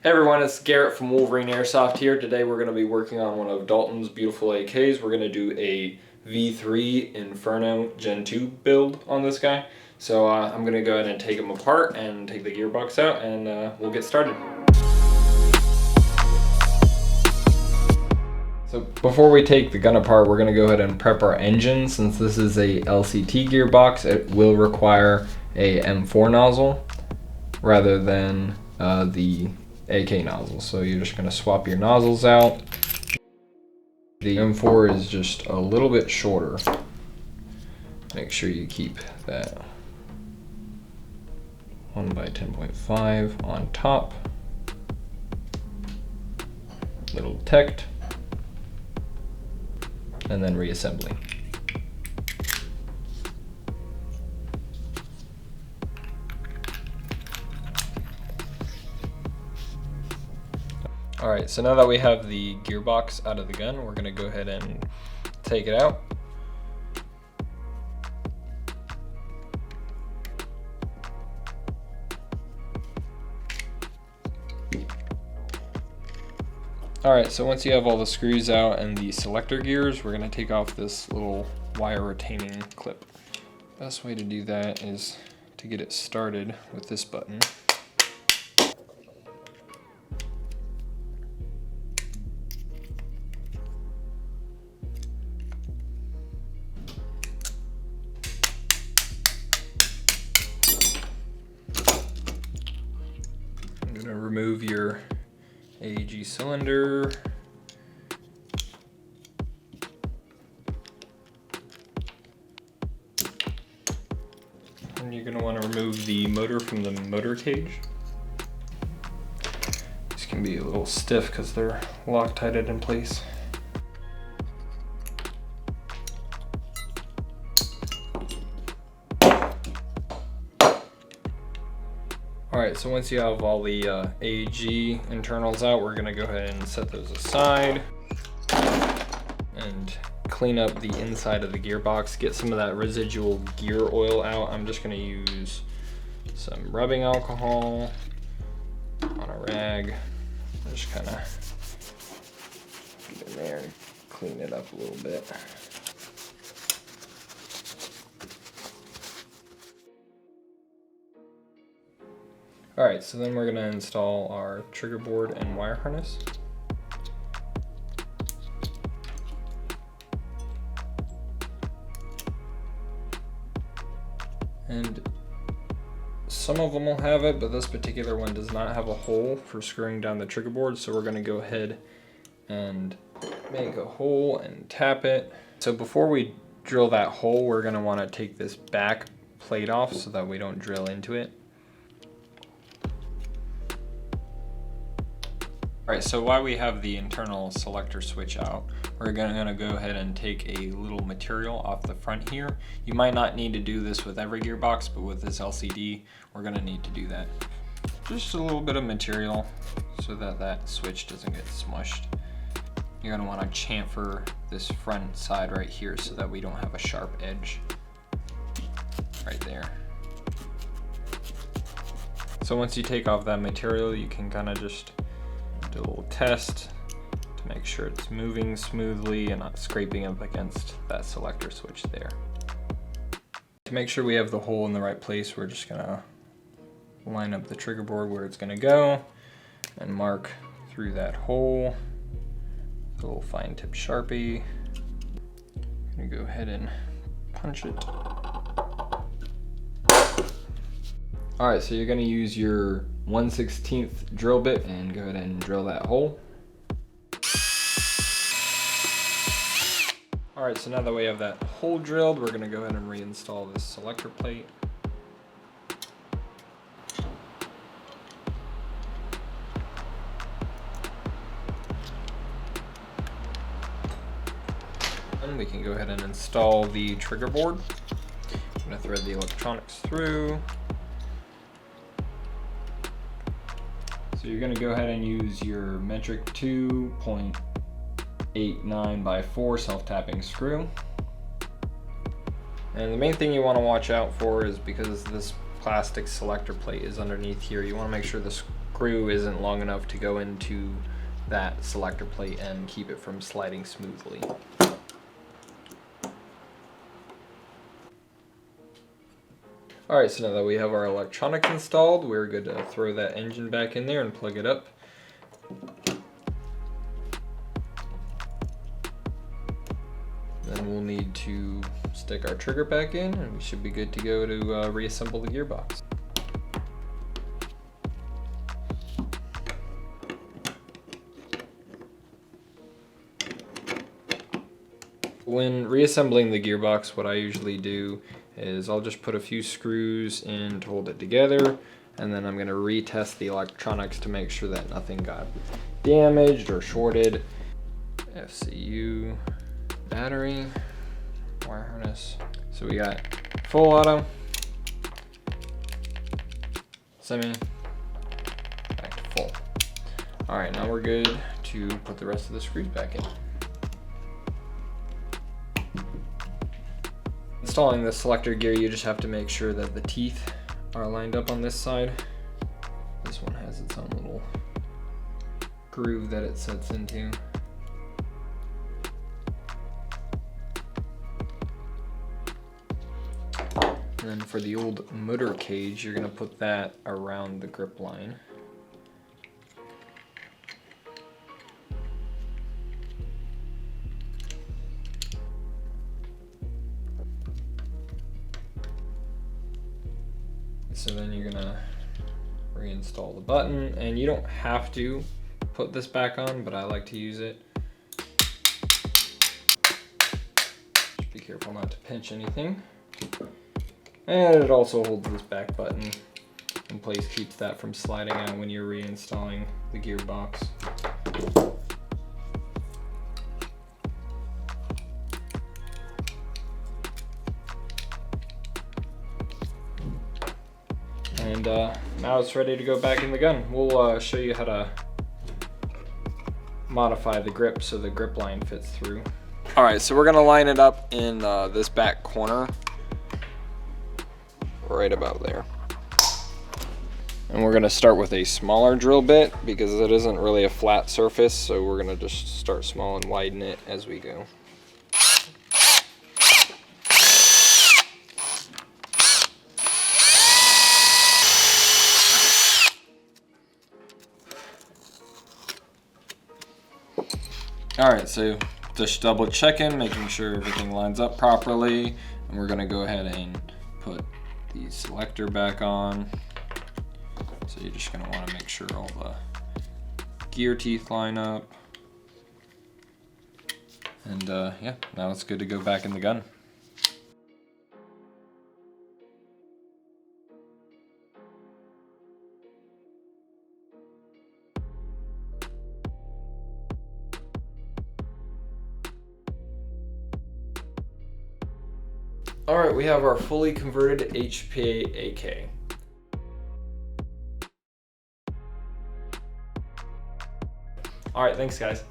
Hey everyone, it's Garrett from Wolverine Airsoft here. Today we're going to be working on one of Dalton's beautiful AKs. We're going to do a V3 Inferno Gen 2 build on this guy. So I'm going to go ahead and take him apart and take the gearbox out, and we'll get started. So before we take the gun apart, we're going to go ahead and prep our engine. Since this is a LCT gearbox, it will require a M4 nozzle rather than the AK nozzle. So you're just going to swap your nozzles out. The M4 is just a little bit shorter. Make sure you keep that 1x10.5 on top. Little detect. And then reassembly. Alright, so now that we have the gearbox out of the gun, we're going to go ahead and take it out. Alright, so once you have all the screws out and the selector gears, we're going to take off this little wire retaining clip. Best way to do that is to get it started with this button. I'm going to remove your AEG cylinder. And you're going to want to remove the motor from the motor cage. These can be a little stiff because they're Loctited in place. Alright, so once you have all the AEG internals out, we're going to go ahead and set those aside and clean up the inside of the gearbox, get some of that residual gear oil out. I'm just going to use some rubbing alcohol on a rag. Just kind of get in there and clean it up a little bit. Alright, so then we're going to install our trigger board and wire harness. And some of them will have it, but this particular one does not have a hole for screwing down the trigger board, so we're going to go ahead and make a hole and tap it. So before we drill that hole, we're going to want to take this back plate off so that we don't drill into it. Alright, so while we have the internal selector switch out, we're going to go ahead and take a little material off the front here. You might not need to do this with every gearbox, but with this LCD, we're going to need to do that. Just a little bit of material so that that switch doesn't get smushed. You're going to want to chamfer this front side right here so that we don't have a sharp edge right there. So once you take off that material, you can kind of just do a little test to make sure it's moving smoothly and not scraping up against that selector switch there. To make sure we have the hole in the right place, we're just gonna line up the trigger board where it's gonna go and mark through that hole with a little fine tip Sharpie. I'm gonna go ahead and punch it. Alright, so you're going to use your 1/16 drill bit and go ahead and drill that hole. Alright, so now that we have that hole drilled, we're going to go ahead and reinstall this selector plate. And we can go ahead and install the trigger board. I'm going to thread the electronics through. So you're going to go ahead and use your metric 2.89x4 self-tapping screw. And the main thing you want to watch out for is because this plastic selector plate is underneath here, you want to make sure the screw isn't long enough to go into that selector plate and keep it from sliding smoothly. Alright, so now that we have our electronics installed, we're good to throw that engine back in there and plug it up. Then we'll need to stick our trigger back in, and we should be good to go to reassemble the gearbox. When reassembling the gearbox, what I usually do is I'll just put a few screws in to hold it together, and then I'm going to retest the electronics to make sure that nothing got damaged or shorted. FCU, battery, wire harness. So we got full auto, semi, back to full. All right, now we're good to put the rest of the screws back in. Installing the selector gear, you just have to make sure that the teeth are lined up on this side. This one has its own little groove that it sets into. And then for the old motor cage, you're going to put that around the grip line. So then you're gonna reinstall the button, and you don't have to put this back on, but I like to use it. Just be careful not to pinch anything. And it also holds this back button in place, keeps that from sliding out when you're reinstalling the gearbox. And now it's ready to go back in the gun. We'll show you how to modify the grip so the grip line fits through. All right, so we're gonna line it up in this back corner, right about there. And we're gonna start with a smaller drill bit because it isn't really a flat surface, so we're gonna just start small and widen it as we go. Alright, so just double checking, making sure everything lines up properly, and we're gonna go ahead and put the selector back on. So you're just gonna wanna make sure all the gear teeth line up. And yeah, now it's good to go back in the gun. All right, we have our fully converted HPA AK. All right, thanks guys.